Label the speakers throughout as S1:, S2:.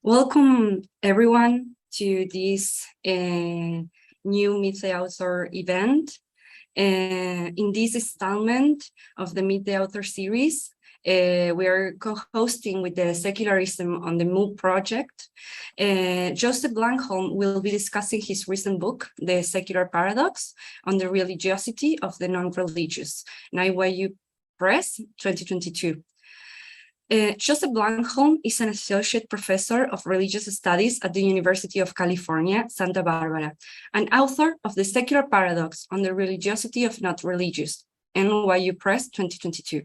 S1: Welcome everyone to this new Meet the Author event. In this installment of the Meet the Author series, we are co-hosting with the Secularism on the Move project. Joseph Blankholm will be discussing his recent book, The Secular Paradox, on the Religiosity of the Non-Religious, NYU Press, 2022. Joseph Blankholm is an associate professor of religious studies at the University of California, Santa Barbara, and author of The Secular Paradox on the Religiosity of Not Religious, NYU Press 2022.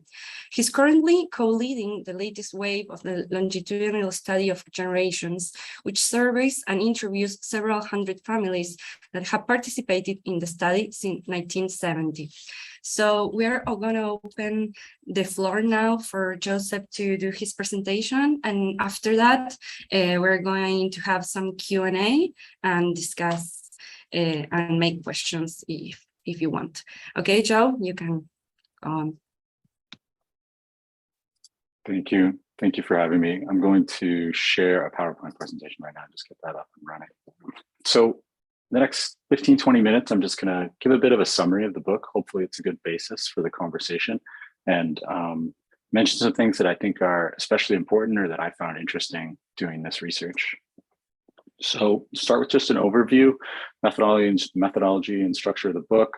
S1: He's currently co-leading the latest wave of the Longitudinal Study of Generations, which surveys and interviews several hundred families that have participated in the study since 1970. So we're all going to open the floor now for Joseph to do his presentation. And after that, we're going to have some Q&A and discuss and make questions if you want. Okay, Joe, you can go on.
S2: Thank you. Thank you for having me. I'm going to share a PowerPoint presentation right now. Just get that up and running. So the next 15, 20 minutes, I'm just going to give a bit of a summary of the book. Hopefully it's a good basis for the conversation and mention some things that I think are especially important or that I found interesting doing this research. So start with just an overview, methodology and structure of the book.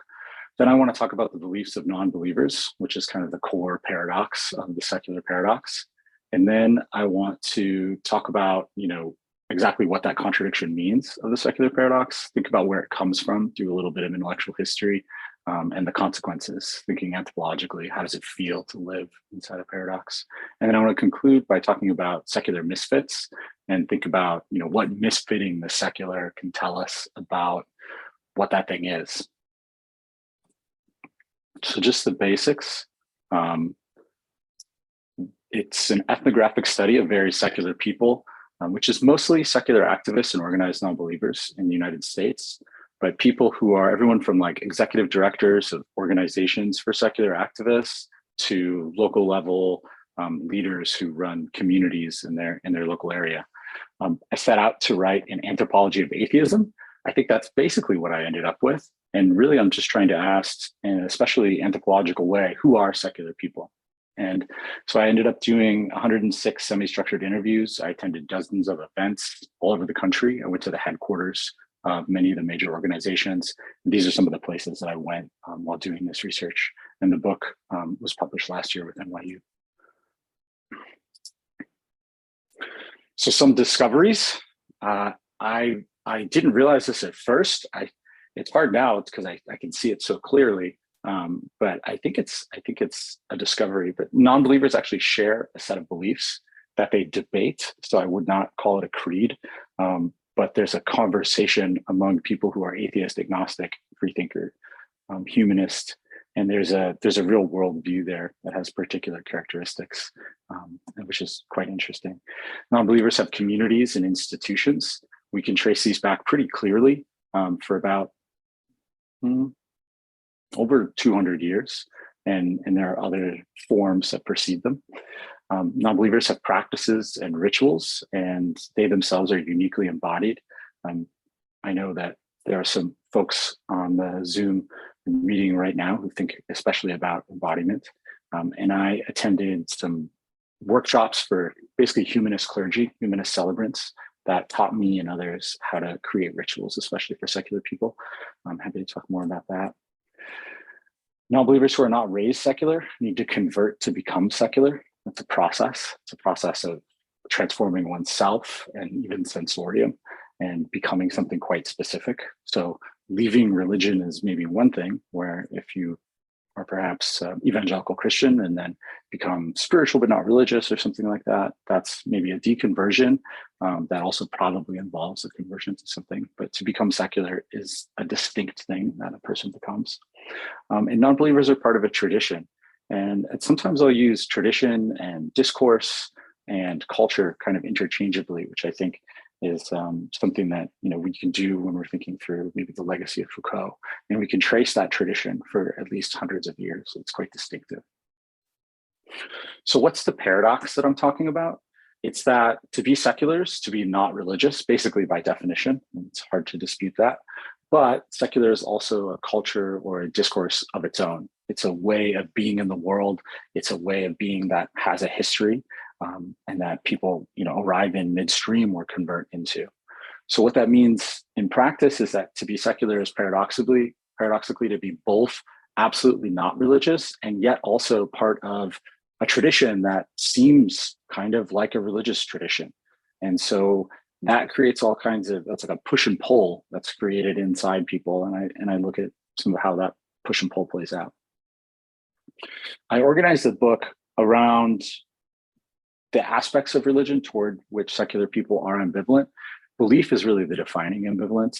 S2: Then I want to talk about the beliefs of non-believers, which is kind of the core paradox of the secular paradox. And then I want to talk about, exactly what that contradiction means of the secular paradox, think about where it comes from, do a little bit of intellectual history, and the consequences, thinking anthropologically, how does it feel to live inside a paradox? And then I want to conclude by talking about secular misfits and think about, what misfitting the secular can tell us about what that thing is. So just the basics. It's an ethnographic study of very secular people, which is mostly secular activists and organized non-believers in the United States, but people who are everyone from like executive directors of organizations for secular activists to local level leaders who run communities in their local area. I set out to write an anthropology of atheism. I think that's basically what I ended up with. And really, I'm just trying to ask, in an especially anthropological way, who are secular people? And so I ended up doing 106 semi-structured interviews. I attended dozens of events all over the country. I went to the headquarters of many of the major organizations. These are some of the places that I went while doing this research. And the book was published last year with NYU. So some discoveries. I didn't realize this at first. It's hard now because I can see it so clearly. But I think it's a discovery. But non-believers actually share a set of beliefs that they debate. So I would not call it a creed, but there's a conversation among people who are atheist, agnostic, freethinker, humanist, and there's a real world view there that has particular characteristics, which is quite interesting. Non-believers have communities and institutions. We can trace these back pretty clearly for about over 200 years, and there are other forms that precede them. Non-believers have practices and rituals, and they themselves are uniquely embodied. I know that there are some folks on the Zoom meeting right now who think especially about embodiment, and I attended some workshops for basically humanist clergy, humanist celebrants, that taught me and others how to create rituals, especially for secular people. I'm happy to talk more about that. Non-believers who are not raised secular need to convert to become secular. It's a process. It's a process of transforming oneself and even sensorium and becoming something quite specific. So leaving religion is maybe one thing, where if you are perhaps evangelical Christian and then become spiritual but not religious or something like that, that's maybe a deconversion. That also probably involves a conversion to something, but to become secular is a distinct thing that a person becomes. And non-believers are part of a tradition. And sometimes I'll use tradition and discourse and culture kind of interchangeably, which I think is something that we can do when we're thinking through maybe the legacy of Foucault, and we can trace that tradition for at least hundreds of years. It's quite distinctive. So what's the paradox that I'm talking about? it's that to be secular is to be not religious, basically by definition. It's hard to dispute that. But secular is also a culture or a discourse of its own. It's a way of being in the world. It's a way of being that has a history, and that people, arrive in midstream or convert into. So what that means in practice is that to be secular is paradoxically to be both absolutely not religious and yet also part of a tradition that seems kind of like a religious tradition. And so that creates all kinds of, that's like a push and pull that's created inside people. And I look at some of how that push and pull plays out. I organized the book around the aspects of religion toward which secular people are ambivalent. Belief is really the defining ambivalence.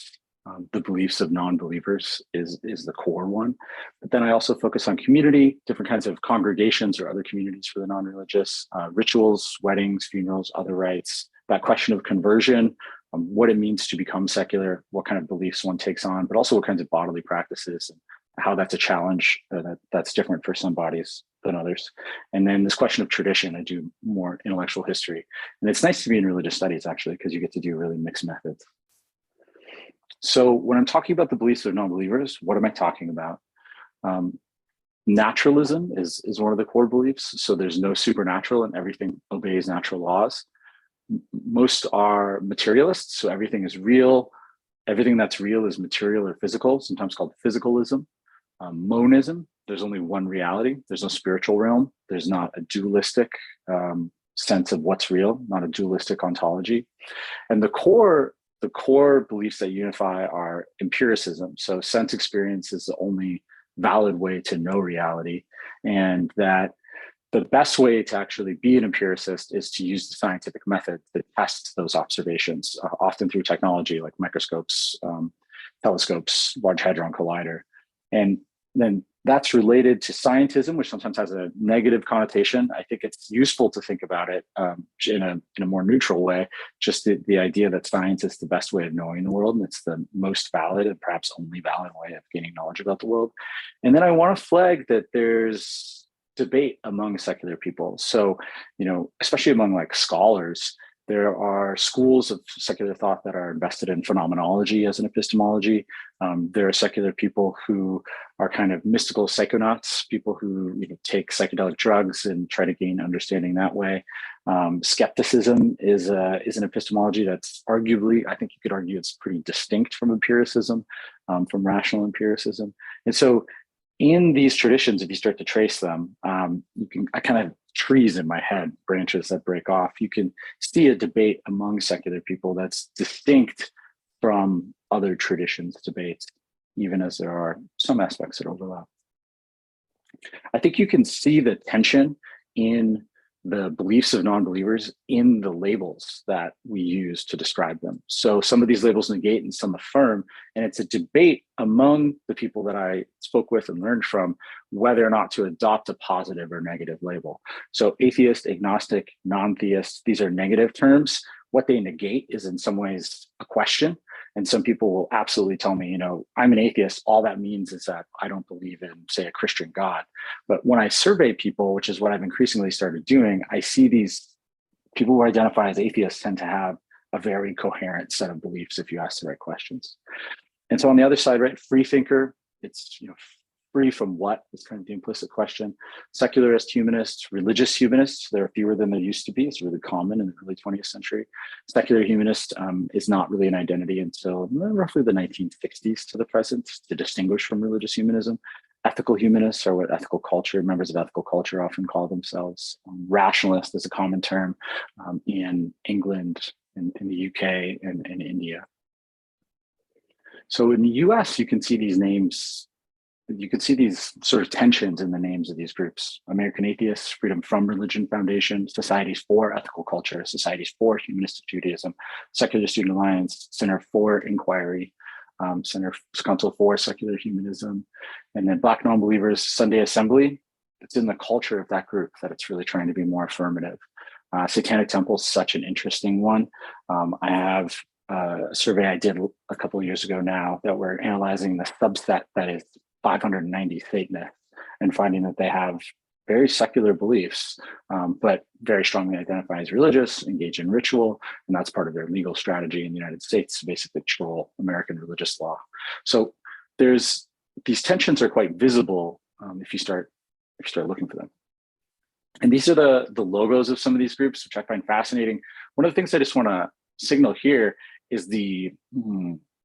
S2: The beliefs of non-believers is the core one. But then I also focus on community, different kinds of congregations or other communities for the non-religious, rituals, weddings, funerals, other rites, that question of conversion, what it means to become secular, what kind of beliefs one takes on, but also what kinds of bodily practices and how that's a challenge that's different for some bodies than others. And then this question of tradition, I do more intellectual history. And it's nice to be in religious studies, actually, because you get to do really mixed methods. So when I'm talking about the beliefs of non-believers, what am I talking about? Naturalism is one of the core beliefs. So there's no supernatural and everything obeys natural laws. Most are materialists. So everything is real. Everything that's real is material or physical, sometimes called physicalism. Monism, there's only one reality. There's no spiritual realm. There's not a dualistic sense of what's real, not a dualistic ontology. And the core beliefs that unify are empiricism. So sense experience is the only valid way to know reality. And that the best way to actually be an empiricist is to use the scientific method to test those observations, often through technology like microscopes, telescopes, Large Hadron Collider. And then that's related to scientism, which sometimes has a negative connotation. I think it's useful to think about it in a more neutral way, just the idea that science is the best way of knowing the world, and it's the most valid and perhaps only valid way of gaining knowledge about the world. And then I want to flag that there's debate among secular people. So, especially among like scholars, there are schools of secular thought that are invested in phenomenology as an epistemology. There are secular people who are kind of mystical psychonauts, people who take psychedelic drugs and try to gain understanding that way. Skepticism is an epistemology that's arguably, I think you could argue it's pretty distinct from empiricism, from rational empiricism. And so in these traditions, if you start to trace them, I kind of trees in my head, branches that break off. You can see a debate among secular people that's distinct from other traditions' debates, even as there are some aspects that overlap. I think you can see the tension in the beliefs of non-believers in the labels that we use to describe them. So some of these labels negate and some affirm, and it's a debate among the people that I spoke with and learned from whether or not to adopt a positive or negative label. So atheist, agnostic, non-theist, these are negative terms. What they negate is in some ways a question. And some people will absolutely tell me, I'm an atheist. All that means is that I don't believe in, say, a Christian God. But when I survey people, which is what I've increasingly started doing, I see these people who identify as atheists tend to have a very coherent set of beliefs if you ask the right questions. And so on the other side, right, free thinker, it's free from what is kind of the implicit question. Secularist humanists, religious humanists, there are fewer than there used to be. It's really common in the early 20th century. Secular humanist is not really an identity until roughly the 1960s to the present, to distinguish from religious humanism. Ethical humanists are what ethical culture, members of ethical culture often call themselves. Rationalist is a common term in England, in the UK, and in India. So in the US, you can see these names. You can see these sort of tensions in the names of these groups. American Atheists, Freedom from Religion Foundation, Societies for Ethical Culture, Societies for Humanistic Judaism, Secular Student Alliance, Center for Inquiry, Council for Secular Humanism, and then Black Non-Believers, Sunday Assembly. It's in the culture of that group that it's really trying to be more affirmative. Satanic Temple is such an interesting one. I have a survey I did a couple of years ago now that we're analyzing the subset that is 590 Satanists and finding that they have very secular beliefs, but very strongly identify as religious, engage in ritual, and that's part of their legal strategy in the United States to basically control American religious law. So these tensions are quite visible if you start looking for them. And these are the logos of some of these groups, which I find fascinating. One of the things I just want to signal here is the,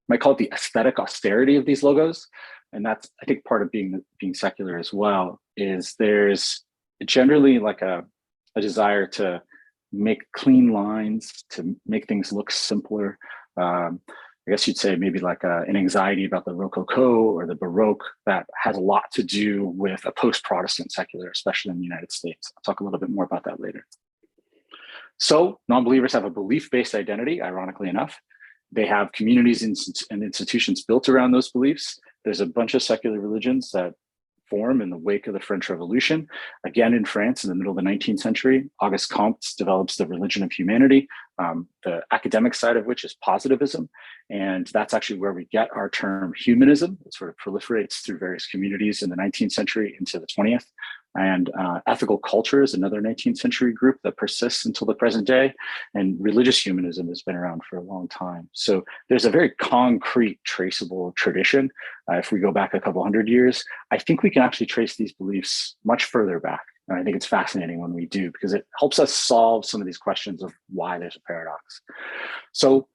S2: might call it the aesthetic austerity of these logos. And that's, I think, part of being secular as well, is there's generally like a desire to make clean lines, to make things look simpler. I guess you'd say maybe like an anxiety about the Rococo or the Baroque that has a lot to do with a post-Protestant secular, especially in the United States. I'll talk a little bit more about that later. So non-believers have a belief-based identity, ironically enough. They have communities and institutions built around those beliefs. There's a bunch of secular religions that form in the wake of the French Revolution. Again, in France, in the middle of the 19th century, Auguste Comte develops the religion of humanity, the academic side of which is positivism. And that's actually where we get our term humanism. It sort of proliferates through various communities in the 19th century into the 20th. And ethical culture is another 19th century group that persists until the present day. And religious humanism has been around for a long time. So there's a very concrete, traceable tradition. If we go back a couple hundred years, I think we can actually trace these beliefs much further back. And I think it's fascinating when we do, because it helps us solve some of these questions of why there's a paradox. So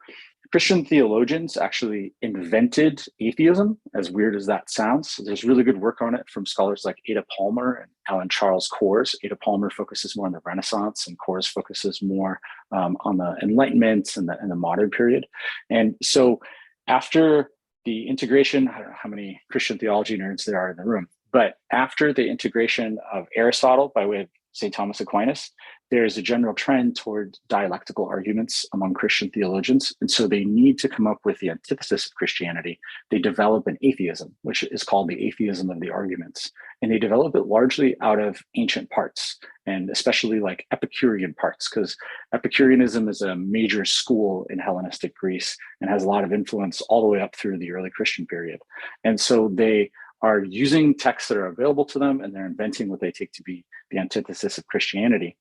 S2: Christian theologians actually invented atheism, as weird as that sounds. So there's really good work on it from scholars like Ada Palmer and Alan Charles Kors. Ada Palmer focuses more on the Renaissance, and Kors focuses more on the Enlightenment and the modern period. And so after the integration, I don't know how many Christian theology nerds there are in the room, but after the integration of Aristotle by way of St. Thomas Aquinas, there's a general trend toward dialectical arguments among Christian theologians. And so they need to come up with the antithesis of Christianity. They develop an atheism, which is called the atheism of the arguments. And they develop it largely out of ancient parts, and especially like Epicurean parts, because Epicureanism is a major school in Hellenistic Greece and has a lot of influence all the way up through the early Christian period. And so they are using texts that are available to them, and they're inventing what they take to be the antithesis of Christianity.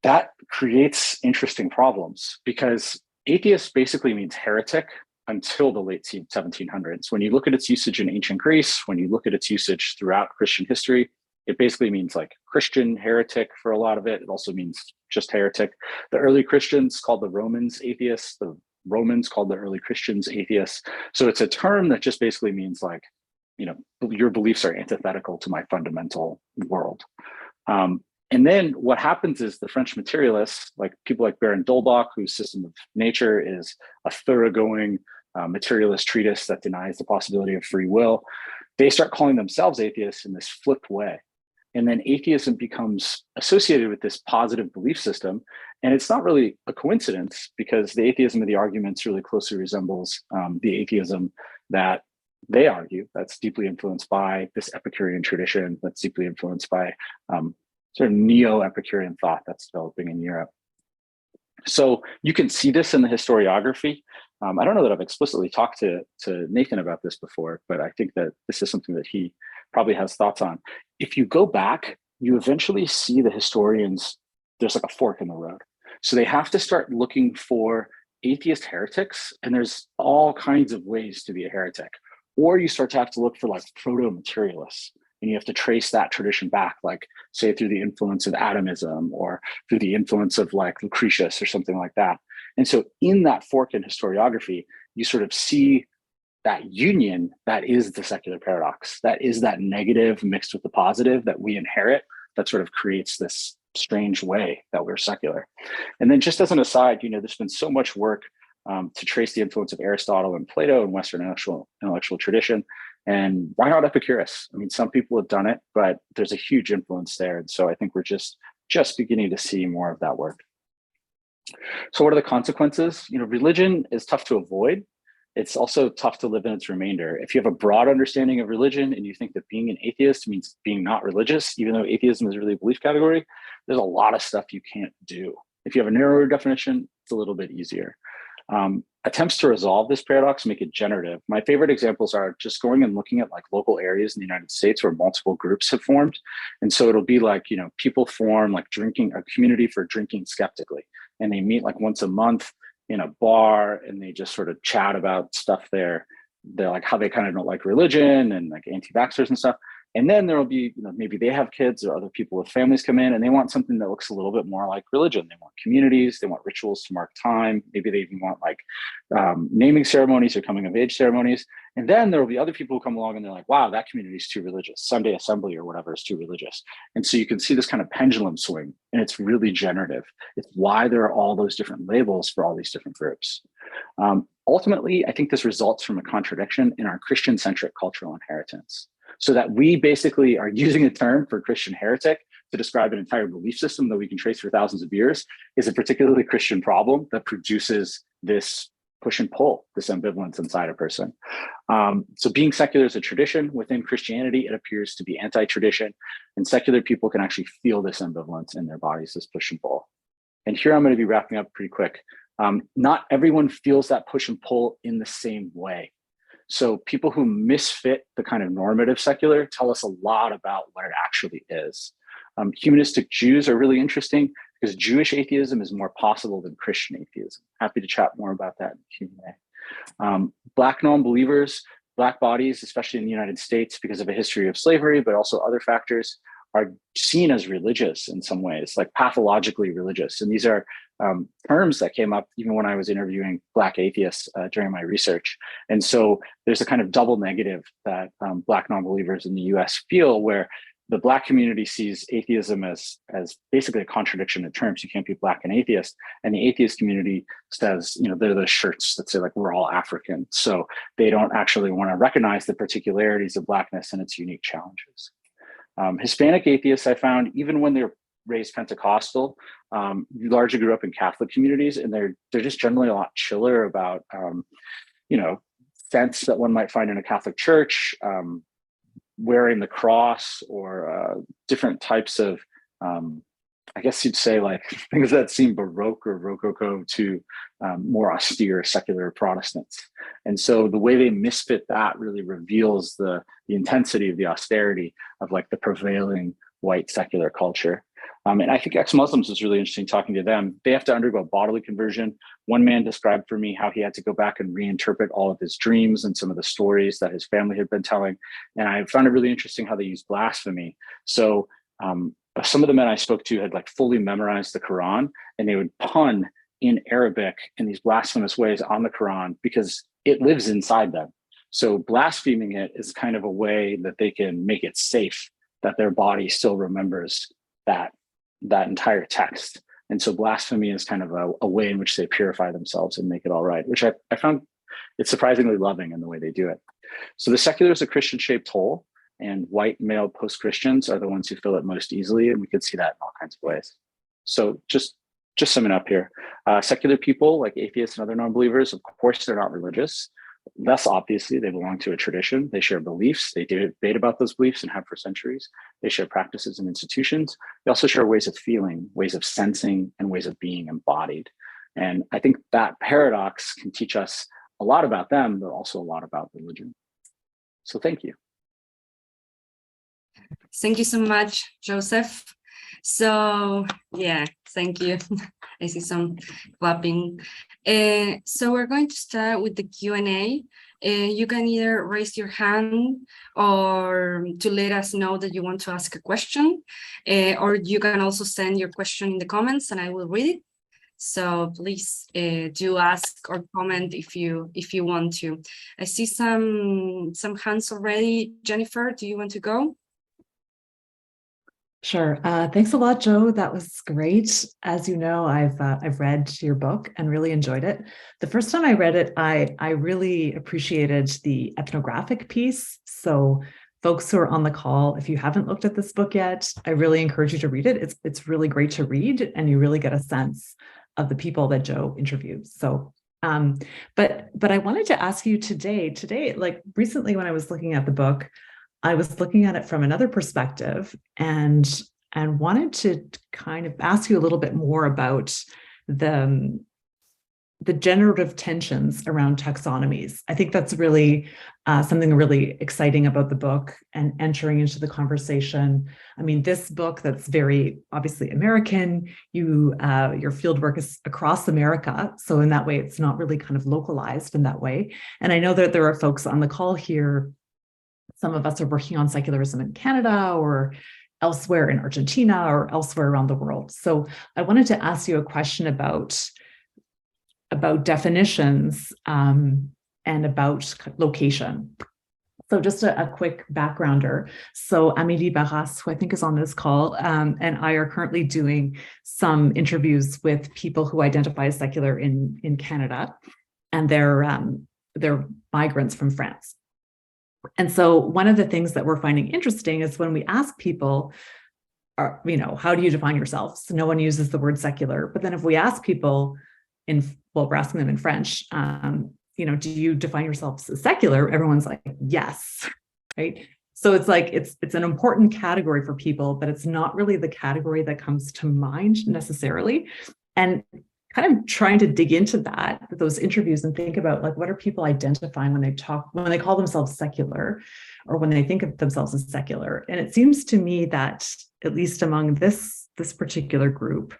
S2: That creates interesting problems, because atheist basically means heretic until the late 1700s. When you look at its usage in ancient Greece, when you look at its usage throughout Christian history, it basically means like Christian heretic for a lot of it. It also means just heretic. The early Christians called the Romans atheists. The Romans called the early Christians atheists. So it's a term that just basically means like, you know, your beliefs are antithetical to my fundamental world. And then what happens is the French materialists, like people like Baron d'Holbach, whose System of Nature is a thoroughgoing materialist treatise that denies the possibility of free will, they start calling themselves atheists in this flipped way. And then atheism becomes associated with this positive belief system. And it's not really a coincidence, because the atheism of the arguments really closely resembles the atheism that they argue, that's deeply influenced by this Epicurean tradition, that's deeply influenced by sort of neo-Epicurean thought that's developing in Europe. So you can see this in the historiography. I don't know that I've explicitly talked to Nathan about this before, but I think that this is something that he probably has thoughts on. If you go back, you eventually see the historians, there's like a fork in the road. So they have to start looking for atheist heretics, and there's all kinds of ways to be a heretic. Or you start to have to look for like proto-materialists, and you have to trace that tradition back, like say through the influence of atomism or through the influence of like Lucretius or something like that. And so in that fork in historiography, you sort of see that union that is the secular paradox, that is that negative mixed with the positive that we inherit, that sort of creates this strange way that we're secular. And then just as an aside, you know, there's been so much work to trace the influence of Aristotle and Plato in Western intellectual tradition. And why not Epicurus? I mean, some people have done it, but there's a huge influence there. And so I think we're just beginning to see more of that work. So what are the consequences? You know, religion is tough to avoid. It's also tough to live in its remainder. If you have a broad understanding of religion and you think that being an atheist means being not religious, even though atheism is really a belief category, there's a lot of stuff you can't do. If you have a narrower definition, it's a little bit easier. Attempts to resolve this paradox make it generative. My favorite examples are just going and looking at like local areas in the United States where multiple groups have formed. And so it'll be like, people form like a community for drinking skeptically. And they meet like once a month in a bar and they just sort of chat about stuff there. They're like how they kind of don't like religion and like anti-vaxxers and stuff. And then there will be, maybe they have kids or other people with families come in and they want something that looks a little bit more like religion. They want communities, they want rituals to mark time. Maybe they even want like naming ceremonies or coming of age ceremonies. And then there will be other people who come along and they're like, wow, that community is too religious. Sunday assembly or whatever is too religious. And so you can see this kind of pendulum swing, and it's really generative. It's why there are all those different labels for all these different groups. Ultimately, I think this results from a contradiction in our Christian-centric cultural inheritance. So that we basically are using a term for Christian heretic to describe an entire belief system that we can trace for thousands of years is a particularly Christian problem that produces this push and pull, this ambivalence inside a person. So being secular is a tradition. Within Christianity, it appears to be anti-tradition, and secular people can actually feel this ambivalence in their bodies, this push and pull. And here I'm going to be wrapping up pretty quick. Not everyone feels that push and pull in the same way. So people who misfit the kind of normative secular tell us a lot about what it actually is. Humanistic Jews are really interesting because Jewish atheism is more possible than Christian atheism. Happy to chat more about that in Q&A. Black non-believers, Black bodies, especially in the United States because of a history of slavery, but also other factors, are seen as religious in some ways, like pathologically religious. And these are terms that came up even when I was interviewing Black atheists during my research. And so there's a kind of double negative that Black non-believers in the US feel, where the Black community sees atheism as basically a contradiction in terms. You can't be Black and atheist. And the atheist community says, they're the shirts that say like, we're all African. So they don't actually want to recognize the particularities of Blackness and its unique challenges. Hispanic atheists, I found, even when they're raised Pentecostal, largely grew up in Catholic communities, and they're just generally a lot chiller about, sense that one might find in a Catholic church, wearing the cross, or different types of, I guess you'd say, like things that seem Baroque or Rococo to more austere secular Protestants. And so the way they misfit that really reveals the intensity of the austerity of like the prevailing white secular culture. And I think ex-Muslims was really interesting talking to them. They have to undergo bodily conversion. One man described for me how he had to go back and reinterpret all of his dreams and some of the stories that his family had been telling. And I found it really interesting how they used blasphemy. So some of the men I spoke to had like fully memorized the Quran, and they would pun in Arabic in these blasphemous ways on the Quran because it lives inside them. So blaspheming it is kind of a way that they can make it safe, that their body still remembers that entire text. And so blasphemy is kind of a way in which they purify themselves and make it all right, which I found it's surprisingly loving in the way they do it. So the secular is a Christian-shaped whole, and white male post-Christians are the ones who fill it most easily, and we can see that in all kinds of ways. So just summing up here, secular people like atheists and other non-believers, of course, they're not religious. Thus, obviously, they belong to a tradition. They share beliefs. They debate about those beliefs and have for centuries. They share practices and institutions. They also share ways of feeling, ways of sensing, and ways of being embodied. And I think that paradox can teach us a lot about them, but also a lot about religion. So thank you.
S1: Thank you so much, Joseph. So yeah, thank you. I see some clapping. So we're going to start with the Q&A. You can either raise your hand or to let us know that you want to ask a question, or you can also send your question in the comments and I will read it. So please do ask or comment if you want to. I see some hands already. Jennifer, do you want to go?
S3: Sure. Thanks a lot, Joe. That was great. As you know, I've read your book and really enjoyed it. The first time I read it, I really appreciated the ethnographic piece. So folks who are on the call, if you haven't looked at this book yet, I really encourage you to read it. It's really great to read, and you really get a sense of the people that Joe interviews. So, but I wanted to ask you today, like recently when I was looking at the book, I was looking at it from another perspective and wanted to kind of ask you a little bit more about the the generative tensions around taxonomies. I think that's really something really exciting about the book and entering into the conversation. I mean, this book that's very obviously American, your fieldwork is across America. So in that way, it's not really kind of localized in that way. And I know that there are folks on the call here. Some of us are working on secularism in Canada or elsewhere in Argentina or elsewhere around the world. So I wanted to ask you a question about definitions and about location. So just a quick backgrounder. So Amélie Barras, who I think is on this call, and I are currently doing some interviews with people who identify as secular in Canada, and they're migrants from France. And so one of the things that we're finding interesting is when we ask people, how do you define yourself? So no one uses the word secular, but then if we ask people we're asking them in French, do you define yourselves as secular? Everyone's like, yes, right? So it's like, it's an important category for people, but it's not really the category that comes to mind necessarily. And kind of trying to dig into those interviews and think about like, what are people identifying when they call themselves secular or when they think of themselves as secular? And it seems to me that at least among this particular group,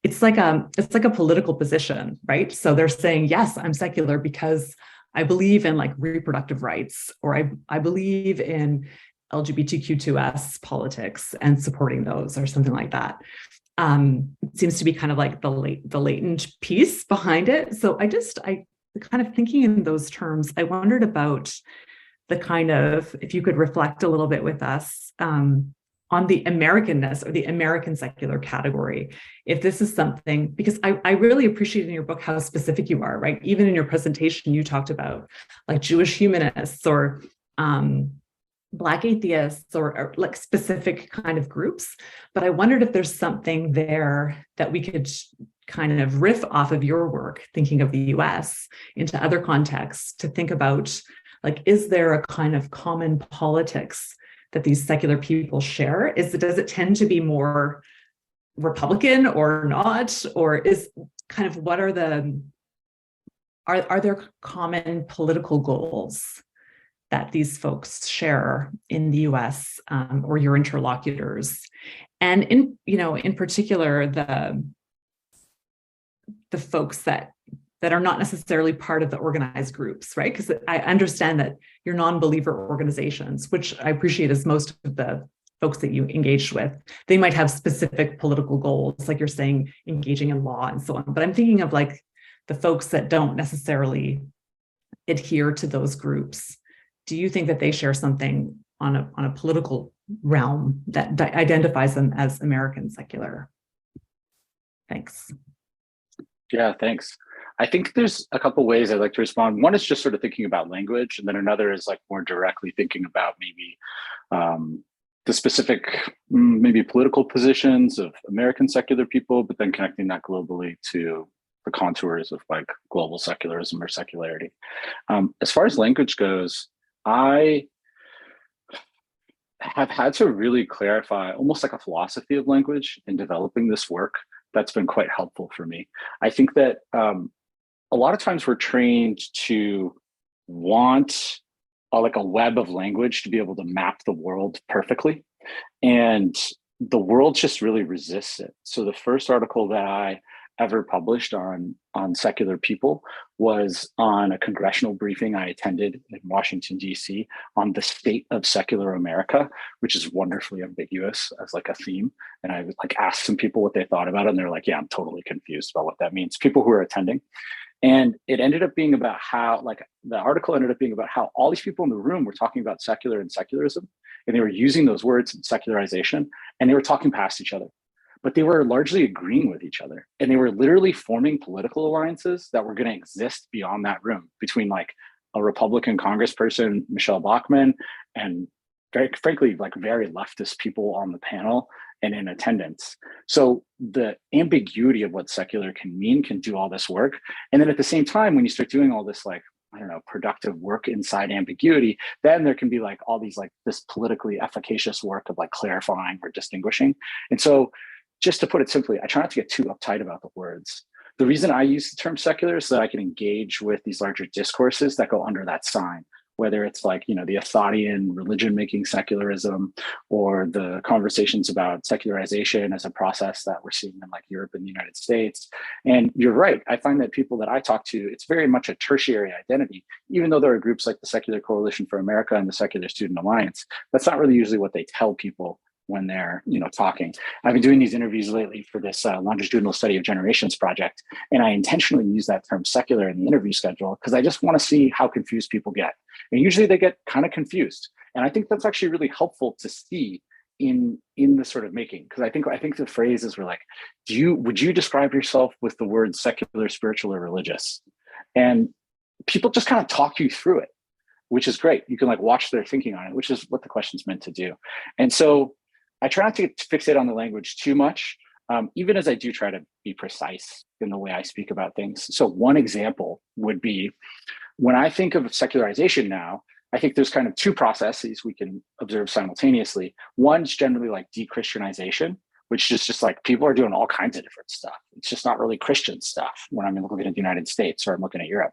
S3: it's like a political position, right? So they're saying, yes, I'm secular because I believe in like reproductive rights, or I believe in LGBTQ2S politics and supporting those or something like that. It seems to be kind of like the latent piece behind it. So I kind of thinking in those terms, I wondered about the kind of, if you could reflect a little bit with us on the Americanness or the American secular category, if this is something, because I really appreciate in your book how specific you are, right? Even in your presentation, you talked about like Jewish humanists or Black atheists or like specific kind of groups. But I wondered if there's something there that we could kind of riff off of your work, thinking of the US into other contexts to think about, like, is there a kind of common politics that these secular people share? Does it tend to be more Republican or not? Or is kind of what are there common political goals that these folks share in the US or your interlocutors? And in particular, the folks that are not necessarily part of the organized groups, right? Because I understand that your non-believer organizations, which I appreciate as most of the folks that you engaged with, they might have specific political goals, like you're saying, engaging in law and so on. But I'm thinking of like the folks that don't necessarily adhere to those groups. Do you think that they share something on a political realm that identifies them as American secular? Thanks.
S2: Yeah, thanks. I think there's a couple ways I'd like to respond. One is just sort of thinking about language, and then another is like more directly thinking about maybe the specific, maybe political positions of American secular people, but then connecting that globally to the contours of like global secularism or secularity. As far as language goes, I have had to really clarify almost like a philosophy of language in developing this work. That's been quite helpful for me. I think that a lot of times we're trained to want like a web of language to be able to map the world perfectly. And the world just really resists it. So the first article that I ever published on secular people was on a congressional briefing I attended in Washington, D.C. on the state of secular America, which is wonderfully ambiguous as like a theme. And I like asked some people what they thought about it, and they're like, yeah, I'm totally confused about what that means. People who are attending. And it ended up being about how, like, the article ended up being about how all these people in the room were talking about secular and secularism, and they were using those words in secularization, and they were talking past each other. But they were largely agreeing with each other. And they were literally forming political alliances that were going to exist beyond that room between like a Republican congressperson, Michelle Bachmann, and very frankly, like very leftist people on the panel and in attendance. So the ambiguity of what secular can mean can do all this work. And then at the same time, when you start doing all this, like, I don't know, productive work inside ambiguity, then there can be like all these, like this politically efficacious work of like clarifying or distinguishing. And so just to put it simply, I try not to get too uptight about the words. The reason I use the term secular is so that I can engage with these larger discourses that go under that sign, whether it's like, the Athadian religion making secularism, or the conversations about secularization as a process that we're seeing in like Europe and the United States. And you're right, I find that people that I talk to, it's very much a tertiary identity, even though there are groups like the Secular Coalition for America and the Secular Student Alliance. That's not really usually what they tell people when they're talking. I've been doing these interviews lately for this Longitudinal Study of Generations project, and I intentionally use that term secular in the interview schedule because I just want to see how confused people get. And usually they get kind of confused. And I think that's actually really helpful to see in the sort of making, because I think the phrases were like, would you describe yourself with the words secular, spiritual, or religious? And people just kind of talk you through it, which is great. You can like watch their thinking on it, which is what the question's meant to do. And so I try not to fixate on the language too much, even as I do try to be precise in the way I speak about things. So one example would be, when I think of secularization now, I think there's kind of two processes we can observe simultaneously. One's generally like de-Christianization, which is just like people are doing all kinds of different stuff. It's just not really Christian stuff when I'm looking at the United States or I'm looking at Europe.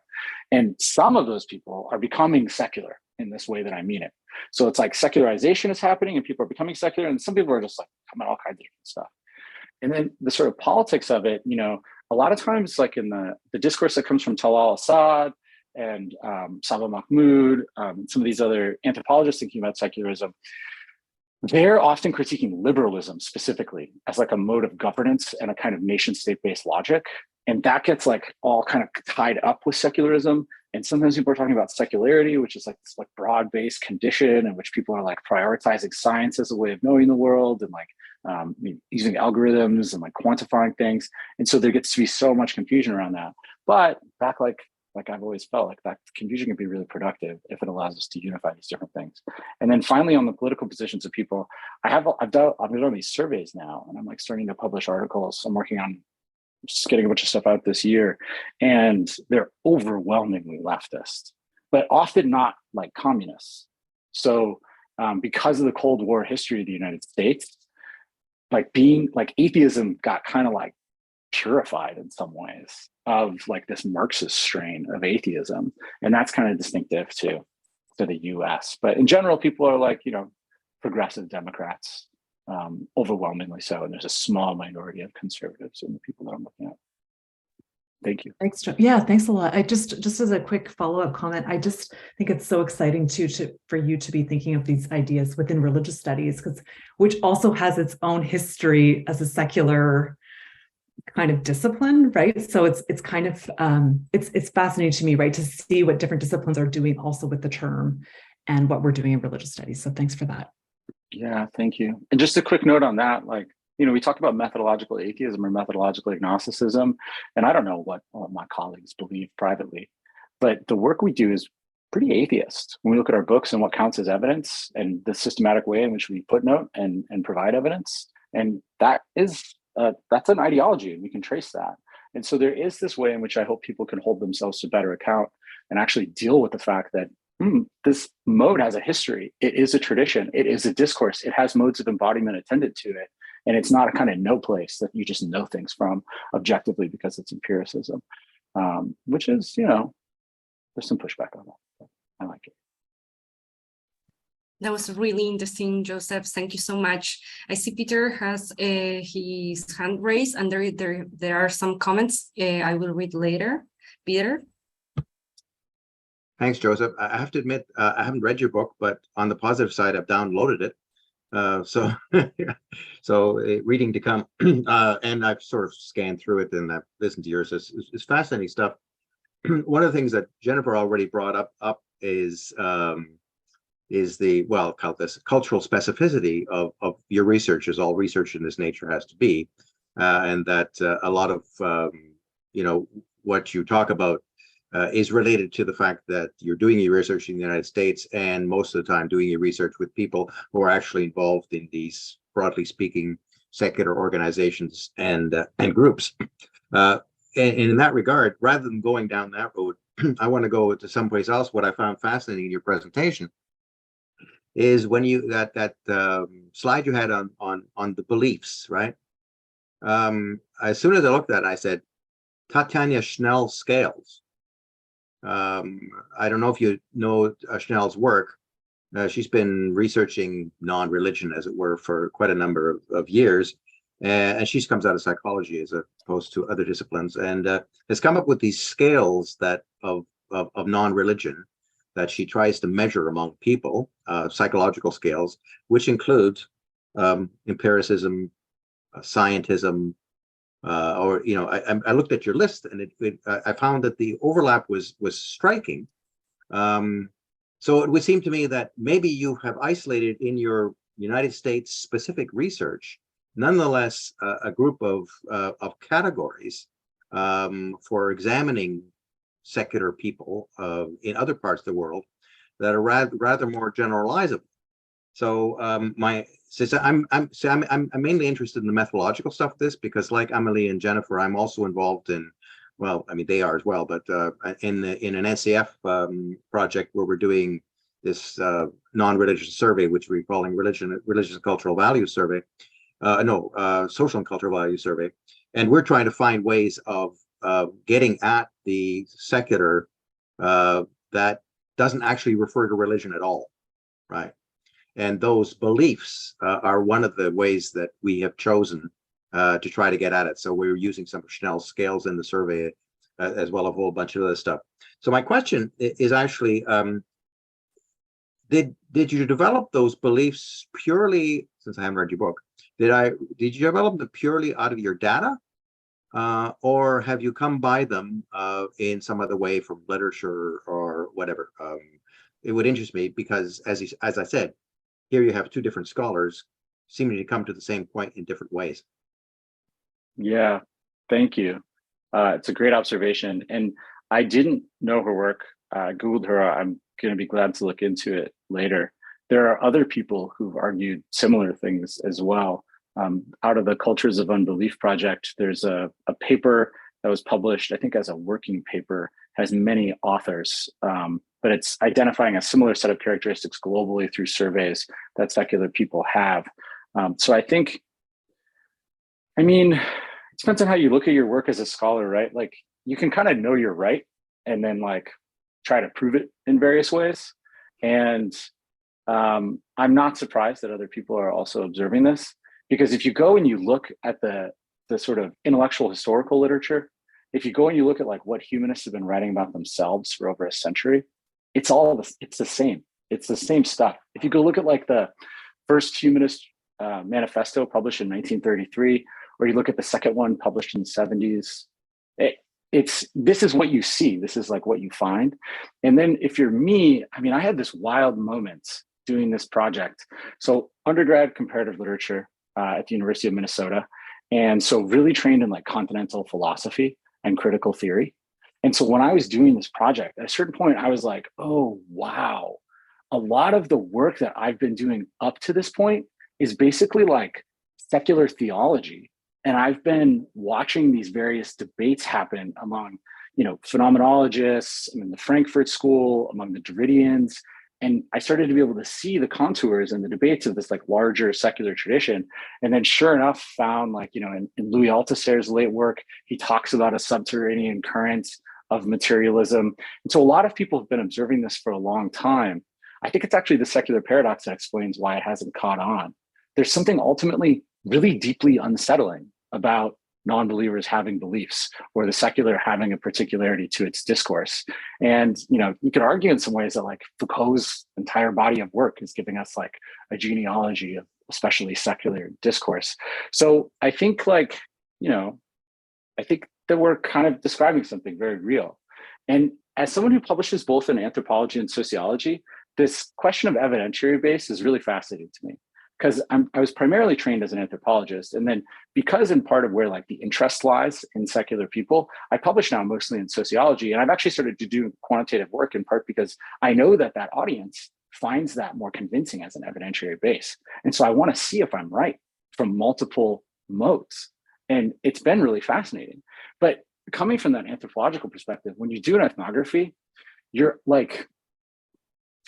S2: And some of those people are becoming secular in this way that I mean it. So it's like secularization is happening and people are becoming secular, and some people are just like coming all kinds of different stuff. And then the sort of politics of it, a lot of times like in the discourse that comes from Talal Assad and Saba Mahmood, some of these other anthropologists thinking about secularism, they're often critiquing liberalism specifically as like a mode of governance and a kind of nation state-based logic. And that gets like all kind of tied up with secularism. And sometimes people are talking about secularity, which is like this like broad-based condition in which people are like prioritizing science as a way of knowing the world and like using algorithms and like quantifying things. And so there gets to be so much confusion around that. But back like I've always felt like that confusion can be really productive if it allows us to unify these different things. And then finally, on the political positions of people, I've done these surveys now, and I'm like starting to publish articles. I'm working on just getting a bunch of stuff out this year, and they're overwhelmingly leftist, but often not like communists. So because of the Cold War history of the United States, like being like atheism got kind of like purified in some ways of like this Marxist strain of atheism. And that's kind of distinctive to the US. But in general, people are like, progressive Democrats, overwhelmingly so. And there's a small minority of conservatives in the people that I'm looking at. Thank you.
S3: Thanks, Joe. Yeah, thanks a lot. I just as a quick follow-up comment, I just think it's so exciting for you to be thinking of these ideas within religious studies, which also has its own history as a secular kind of discipline, right? So it's kind of it's fascinating to me, right, to see what different disciplines are doing also with the term and what we're doing in religious studies. So thanks for that.
S2: Yeah, thank you. And just a quick note on that, like, we talk about methodological atheism or methodological agnosticism, and I don't know what all of my colleagues believe privately, but the work we do is pretty atheist. When we look at our books and what counts as evidence and the systematic way in which we footnote and provide evidence, and that is that's an ideology, and we can trace that. And so there is this way in which I hope people can hold themselves to better account and actually deal with the fact that this mode has a history. It is a tradition. It is a discourse. It has modes of embodiment attended to it. And it's not a kind of no place that you just know things from objectively because it's empiricism, which is, there's some pushback on that. But I like it.
S1: That was really interesting, Joseph. Thank you so much. I see Peter has his hand raised, and there are some comments I will read later. Peter?
S4: Thanks, Joseph. I have to admit, I haven't read your book, but on the positive side, I've downloaded it. So reading to come, and I've sort of scanned through it and I've listened to yours. It's fascinating stuff. One of the things that Jennifer already brought up is the, well, call this cultural specificity of your research, as all research in this nature has to be, and that a lot of what you talk about is related to the fact that you're doing your research in the United States, and most of the time doing your research with people who are actually involved in these, broadly speaking, secular organizations and groups. And in that regard, rather than going down that road, I want to go to someplace else. What I found fascinating in your presentation is when you that slide you had on the beliefs, right? As soon as I looked at it, I said, Tatiana Schnell scales. I don't know if you know Schnell's work. She's been researching non-religion, as it were, for quite a number of years. And she comes out of psychology as opposed to other disciplines, and has come up with these scales that of non-religion that she tries to measure among people, psychological scales, which include empiricism, scientism, or I looked at your list, and I found that the overlap was striking. So it would seem to me that maybe you have isolated in your United States specific research, nonetheless, a group of categories for examining secular people in other parts of the world that are rather more generalizable. So I'm mainly interested in the methodological stuff of this, because like Amelie and Jennifer, I'm also involved in, well, I mean, they are as well, but in an NCF project where we're doing this non-religious survey, which we're calling religious and cultural value survey. Social and cultural value survey. And we're trying to find ways of getting at the secular that doesn't actually refer to religion at all, right? And those beliefs are one of the ways that we have chosen to try to get at it. So we're using some of Schnell's scales in the survey, as well as a whole bunch of other stuff. So my question is actually, did you develop those beliefs purely, since I haven't read your book, did you develop them purely out of your data, or have you come by them in some other way from literature or whatever? It would interest me, because as I said, here you have two different scholars seeming to come to the same point in different ways.
S2: Yeah, thank you. It's a great observation. And I didn't know her work. I Googled her. I'm going to be glad to look into it later. There are other people who've argued similar things as well. Out of the Cultures of Unbelief project, there's a paper that was published, I think as a working paper, has many authors, but it's identifying a similar set of characteristics globally through surveys that secular people have. So I think, I mean, it depends on how you look at your work as a scholar, right? Like, you can kind of know you're right and then like try to prove it in various ways. And I'm not surprised that other people are also observing this, because if you go and you look at the sort of intellectual historical literature, if you go and you look at like what humanists have been writing about themselves for over a century, it's the same. It's the same stuff. If you go look at like the first humanist manifesto published in 1933, or you look at the second one published in the 70s, this is what you see. This is like what you find. And then if you're me, I mean, I had this wild moment doing this project. So undergrad comparative literature at the University of Minnesota. And so really trained in like continental philosophy and critical theory. And so when I was doing this project, at a certain point, I was like, oh, wow. A lot of the work that I've been doing up to this point is basically like secular theology. And I've been watching these various debates happen among, phenomenologists, in the Frankfurt School, among the Derridians. And I started to be able to see the contours and the debates of this like larger secular tradition. And then sure enough, found like, in Louis Althusser's late work, he talks about a subterranean current of materialism. And so a lot of people have been observing this for a long time. I think it's actually the secular paradox that explains why it hasn't caught on. There's something ultimately really deeply unsettling about non-believers having beliefs, or the secular having a particularity to its discourse. And, you could argue in some ways that like Foucault's entire body of work is giving us like a genealogy of especially secular discourse. So I think I think that we're kind of describing something very real. And as someone who publishes both in anthropology and sociology, this question of evidentiary base is really fascinating to me, because I was primarily trained as an anthropologist. And then because in part of where like the interest lies in secular people, I publish now mostly in sociology. And I've actually started to do quantitative work in part because I know that audience finds that more convincing as an evidentiary base. And so I want to see if I'm right from multiple modes. And it's been really fascinating. But coming from that anthropological perspective, when you do an ethnography, you're like,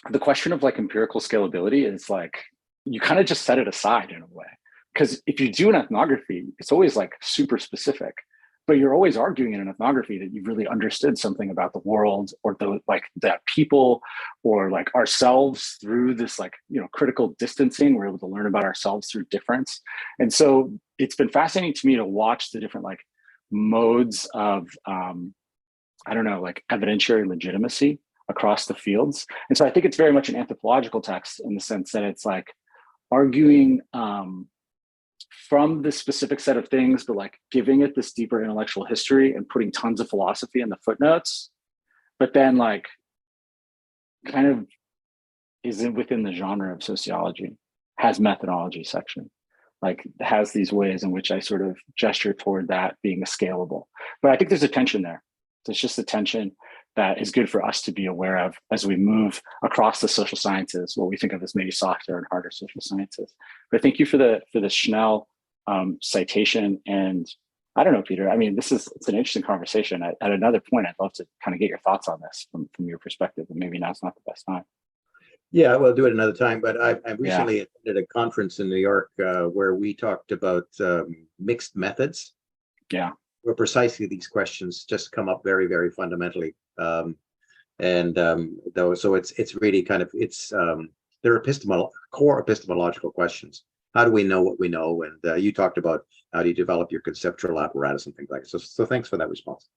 S2: the question of like empirical scalability is like, you kind of just set it aside in a way. Because if you do an ethnography, it's always like super specific. but you're always arguing in an ethnography that you've really understood something about the world or the like that people or like ourselves through this like, you know, critical distancing. We're able to learn about ourselves through difference. And so it's been fascinating to me to watch the different like modes of, I don't know, like evidentiary legitimacy across the fields. And so I think it's very much an anthropological text in the sense that it's like arguing from this specific set of things, but like giving it this deeper intellectual history and putting tons of philosophy in the footnotes, but then like kind of isn't within the genre of sociology, has methodology section, like has these ways in which I sort of gesture toward that being scalable. But I think there's a tension there. There's just a tension that is good for us to be aware of as we move across the social sciences, what we think of as maybe softer and harder social sciences. But thank you for the Schnell citation. And I don't know, Peter, I mean, it's an interesting conversation. At another point, I'd love to kind of get your thoughts on this from your perspective, but maybe now's not the best time.
S4: Yeah, we'll do it another time. But I recently attended a conference in New York where we talked about mixed methods.
S2: Yeah.
S4: Where precisely these questions just come up very, very fundamentally. So it's really kind of, they're core epistemological questions. How do we know what we know? And you talked about how do you develop your conceptual apparatus and things like that. So thanks for that response.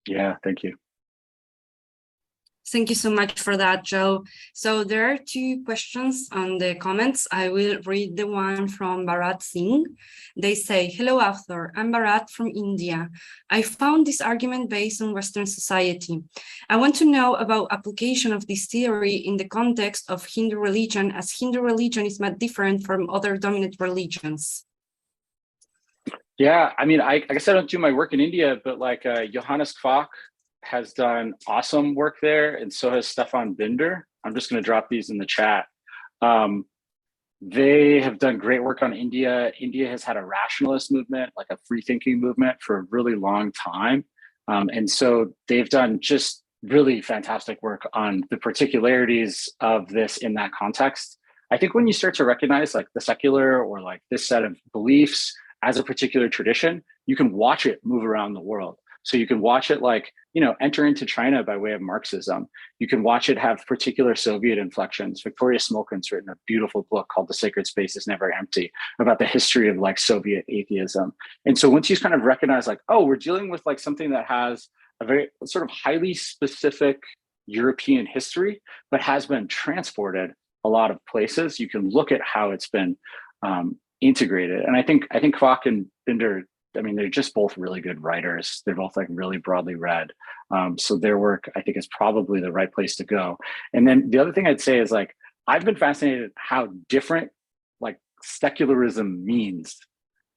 S2: Yeah, thank you.
S1: Thank you so much for that, Joe. So there are two questions on the comments. I will read the one from Bharat Singh. They say, hello, author. I'm Bharat from India. I found this argument based on Western society. I want to know about application of this theory in the context of Hindu religion, as Hindu religion is much different from other dominant religions.
S2: Yeah, I mean, I guess I don't do my work in India, but like Johannes Kwak has done awesome work there, and so has Stefan Binder. I'm just going to drop these in the chat. They have done great work on India. India has had a rationalist movement, like a free thinking movement, for a really long time. And so they've done just really fantastic work on the particularities of this in that context. I think when you start to recognize like the secular or like this set of beliefs as a particular tradition, you can watch it move around the world. So you can watch it like, you know, enter into China by way of Marxism. You can watch it have particular Soviet inflections. Victoria Smolkin's written a beautiful book called The Sacred Space is Never Empty about the history of like Soviet atheism. And so once you kind of recognize like, oh, we're dealing with like something that has a very sort of highly specific European history, but has been transported a lot of places, you can look at how it's been integrated. And I think Kwak and Binder, I mean, they're just both really good writers. They're both like really broadly read. So their work, I think, is probably the right place to go. And then the other thing I'd say is like, I've been fascinated how different like secularism means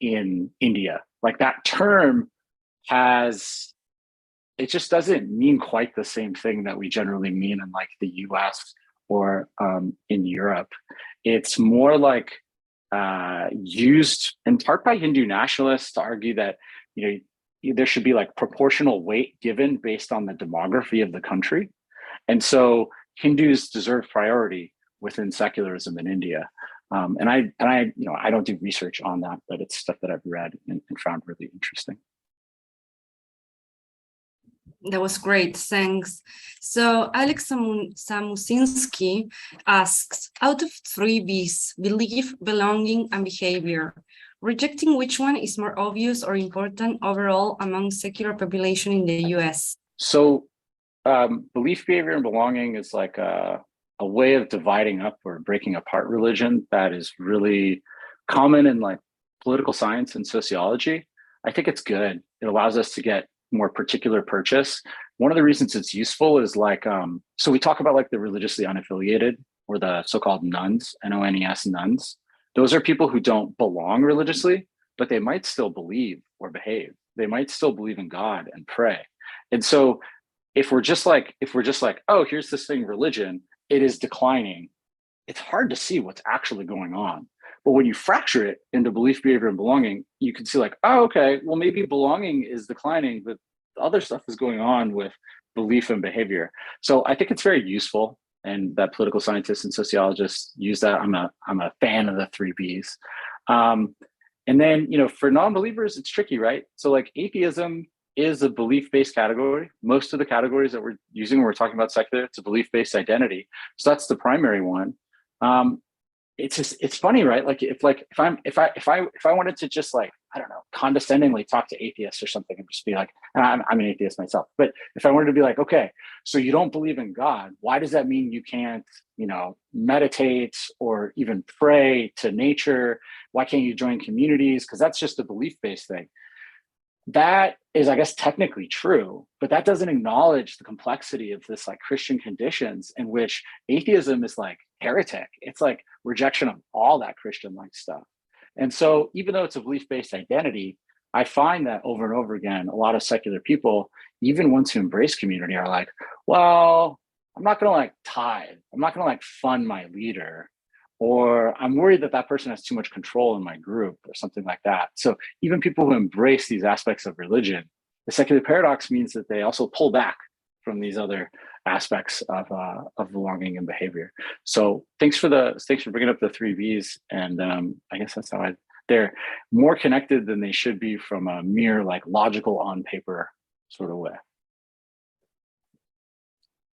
S2: in India. Like that term it just doesn't mean quite the same thing that we generally mean in like the US or in Europe. It's more like used in part by Hindu nationalists to argue that, you know, there should be like proportional weight given based on the demography of the country. And so Hindus deserve priority within secularism in India. And I, you know, I don't do research on that, but it's stuff that I've read and found really interesting.
S1: That was great, thanks. So Alex Samusinski asks, out of 3 Bs, belief, belonging, and behavior, rejecting which one is more obvious or important overall among secular population in the US?
S2: So belief, behavior, and belonging is like a way of dividing up or breaking apart religion that is really common in like political science and sociology. I think it's good. It allows us to get more particular purchase. One of the reasons it's useful is like, so we talk about like the religiously unaffiliated or the so-called nuns, N-O-N-E-S nuns. Those are people who don't belong religiously, but they might still believe or behave. They might still believe in God and pray. And so if we're just like, oh, here's this thing, religion, it is declining. It's hard to see what's actually going on. But when you fracture it into belief, behavior, and belonging, you can see like, oh, okay, well, maybe belonging is declining, but the other stuff is going on with belief and behavior. So I think it's very useful, and that political scientists and sociologists use that. I'm a fan of the 3 Bs. And then, you know, for non-believers, it's tricky, right? So like atheism is a belief-based category. Most of the categories that we're using when we're talking about secular, it's a belief-based identity. So that's the primary one. It's funny, right? Like if I wanted to just like, I don't know, condescendingly talk to atheists or something and just be like, I'm an atheist myself, but if I wanted to be like, okay, so you don't believe in God, why does that mean you can't, meditate or even pray to nature? Why can't you join communities? Because that's just a belief-based thing. That is, I guess, technically true, but that doesn't acknowledge the complexity of this like Christian conditions in which atheism is like heretic. It's like rejection of all that Christian-like stuff. And so even though it's a belief-based identity, I find that over and over again, a lot of secular people, even ones who embrace community, are like, well, I'm not going to like tithe. I'm not going to like fund my leader. Or I'm worried that that person has too much control in my group or something like that. So even people who embrace these aspects of religion, the secular paradox means that they also pull back from these other aspects of belonging and behavior. So thanks for bringing up the 3 V's. And I guess that's how they're more connected than they should be from a mere like logical on paper sort of way.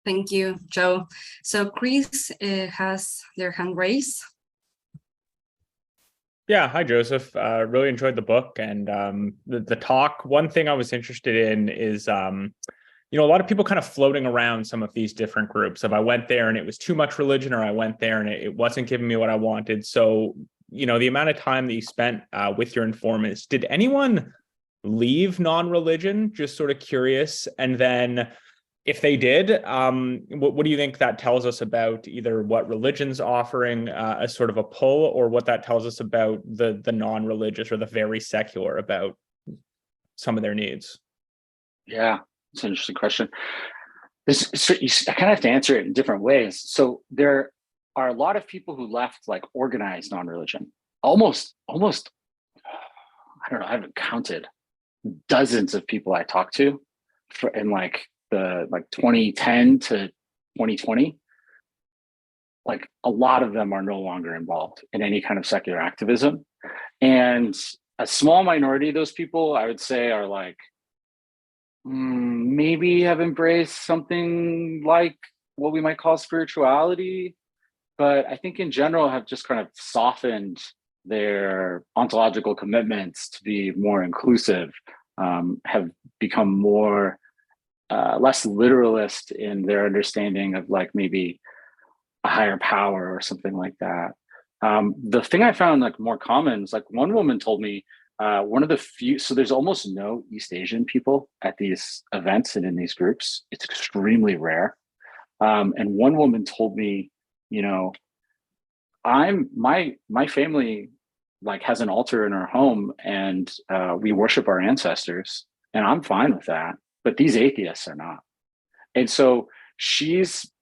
S1: Thank you, Joe. So Chris has their hand raised.
S5: Yeah, hi, Joseph. Really enjoyed the book and the talk. One thing I was interested in is, a lot of people kind of floating around some of these different groups. If I went there and it was too much religion, or I went there and it wasn't giving me what I wanted. So, the amount of time that you spent with your informants, did anyone leave non-religion? Just sort of curious. And then if they did, what do you think that tells us about either what religion's offering as sort of a pull, or what that tells us about the non-religious or the very secular about some of their needs?
S2: Yeah, it's an interesting question. I kind of have to answer it in different ways. So there are a lot of people who left like organized non-religion. Almost, I don't know, I haven't counted dozens of people I talked to in like 2010 to 2020. Like a lot of them are no longer involved in any kind of secular activism. And a small minority of those people, I would say, are like, maybe have embraced something like what we might call spirituality, but I think in general have just kind of softened their ontological commitments to be more inclusive, have become more less literalist in their understanding of like maybe a higher power or something like that. The thing I found like more common is like one woman told me, one of the few, so there's almost no East Asian people at these events and in these groups. It's extremely rare. And one woman told me, my family like has an altar in our home and we worship our ancestors, and I'm fine with that, but these atheists are not. And so she said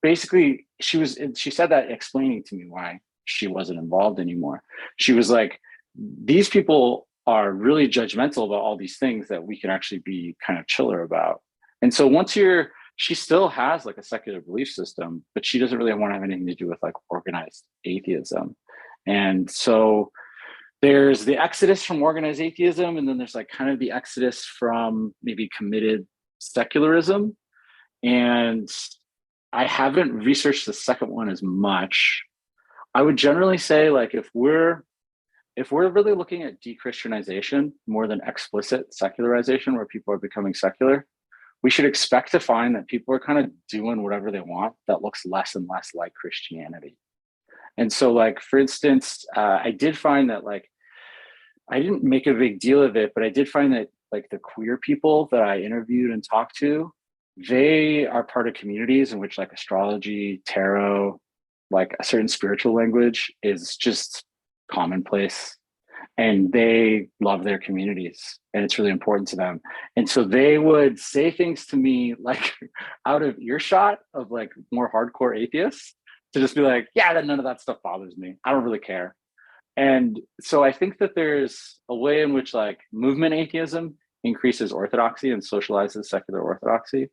S2: that explaining to me why she wasn't involved anymore. She was like, these people are really judgmental about all these things that we can actually be kind of chiller about. And so she still has like a secular belief system, but she doesn't really want to have anything to do with like organized atheism. And so there's the exodus from organized atheism, and then there's like kind of the exodus from maybe committed secularism. And I haven't researched the second one as much. I would generally say like if we're really looking at de-Christianization more than explicit secularization where people are becoming secular, we should expect to find that people are kind of doing whatever they want that looks less and less like Christianity. And so like, for instance, I did find that like, I didn't make a big deal of it, but I did find that like the queer people that I interviewed and talked to, they are part of communities in which like astrology, tarot, like a certain spiritual language is just commonplace, and they love their communities and it's really important to them. And so they would say things to me like out of earshot of like more hardcore atheists to just be like, yeah, none of that stuff bothers me. I don't really care. And so I think that there's a way in which like movement atheism increases orthodoxy and socializes secular orthodoxy.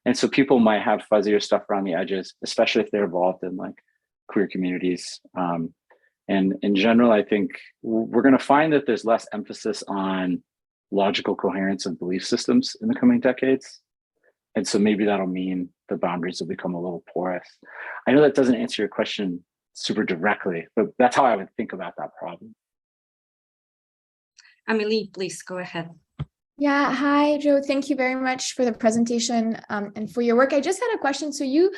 S2: And so people might have fuzzier stuff around the edges, especially if they're involved in like queer communities. And in general, I think we're going to find that there's less emphasis on logical coherence of belief systems in the coming decades. And so maybe that'll mean the boundaries will become a little porous. I know that doesn't answer your question super directly, but that's how I would think about that problem.
S1: Amelie, please go ahead.
S6: Yeah, hi, Joe. Thank you very much for the presentation and for your work. I just had a question. So you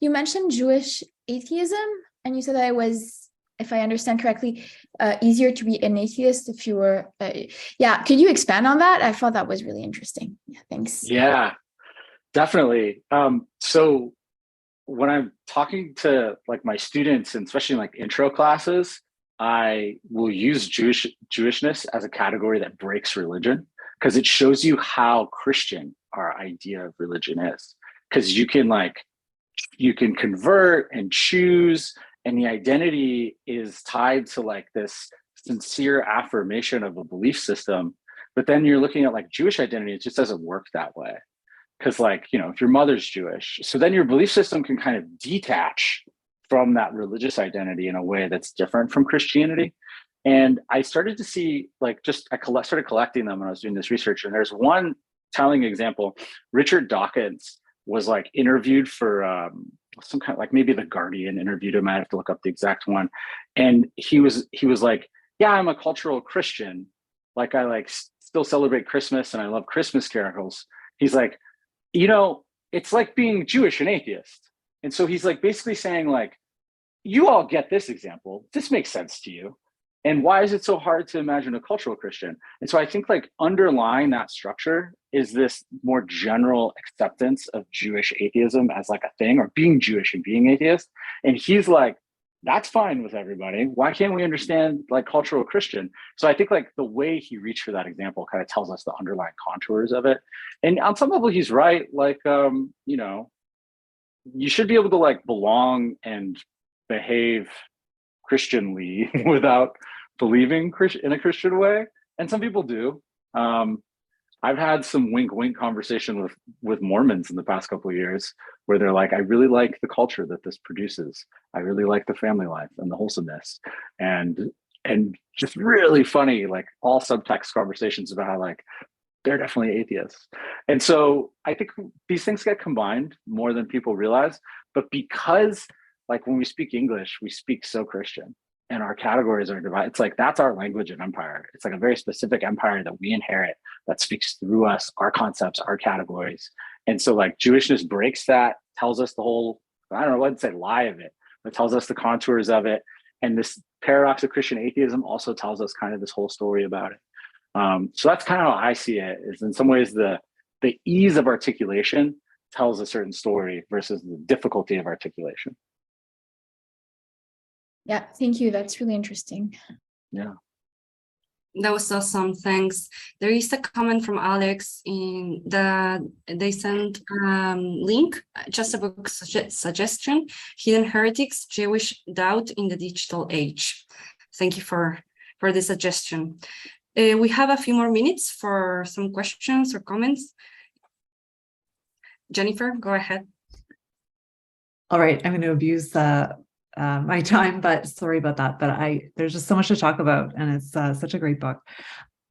S6: mentioned Jewish atheism, and you said that it was, if I understand correctly, easier to be an atheist if you were, yeah. Could you expand on that? I thought that was really interesting. Yeah, thanks.
S2: Yeah, definitely. So when I'm talking to like my students, and especially in like intro classes, I will use Jewishness as a category that breaks religion, because it shows you how Christian our idea of religion is. Because you can convert and choose, and the identity is tied to like this sincere affirmation of a belief system. But then you're looking at like Jewish identity, it just doesn't work that way. Because like, you know, if your mother's Jewish, so then your belief system can kind of detach from that religious identity in a way that's different from Christianity. And I started to see like, started collecting them when I was doing this research. And there's one telling example. Richard Dawkins was like interviewed for some kind of like, maybe The Guardian interviewed him. I have to look up the exact one. And he was like, yeah, I'm a cultural Christian. Like I like still celebrate Christmas and I love Christmas carols. He's like, you know, it's like being Jewish and atheist. And so he's like basically saying like, you all get this example. This makes sense to you. And why is it so hard to imagine a cultural Christian? And so I think like underlying that structure is this more general acceptance of Jewish atheism as like a thing, or being Jewish and being atheist. And he's like, that's fine with everybody. Why can't we understand like cultural Christian? So I think like the way he reached for that example kind of tells us the underlying contours of it. And on some level, he's right. Like, you know, you should be able to like belong and behave Christianly without believing in a Christian way. And some people do. I've had some wink conversation with Mormons in the past couple of years where they're like, I really like the culture that this produces. I really like the family life and the wholesomeness, and just really funny, like all subtext conversations about how like they're definitely atheists. And so I think these things get combined more than people realize, but because like when we speak English, we speak so Christian and our categories are divided. It's like, that's our language and empire. It's like a very specific empire that we inherit that speaks through us, our concepts, our categories. And so like Jewishness breaks that, tells us the whole, I don't know what to say, lie of it, but tells us the contours of it. And this paradox of Christian atheism also tells us kind of this whole story about it. So that's kind of how I see it, is in some ways the ease of articulation tells a certain story versus the difficulty of articulation.
S6: Yeah, thank you. That's really interesting.
S2: Yeah.
S1: That was awesome. Thanks. There is a comment from Alex in that they sent link, just a book suggestion, Hidden Heretics, Jewish Doubt in the Digital Age. Thank you for the suggestion. We have a few more minutes for some questions or comments. Jennifer, go ahead.
S3: All right, I'm going to abuse my time, but sorry about that. But there's just so much to talk about, and it's such a great book.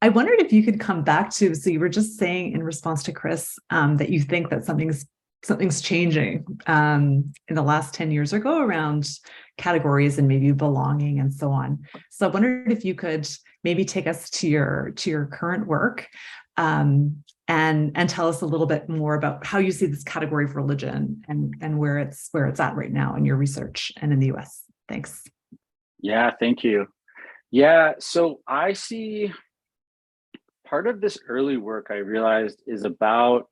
S3: I wondered if you could come back to, so you were just saying in response to Chris that you think that something's changing in the last 10 years or so around categories and maybe belonging and so on. So I wondered if you could maybe take us to your current work and tell us a little bit more about how you see this category of religion and where it's at right now in your research and in the US. Thanks.
S2: Yeah, thank you. Yeah, so I see part of this early work I realized is about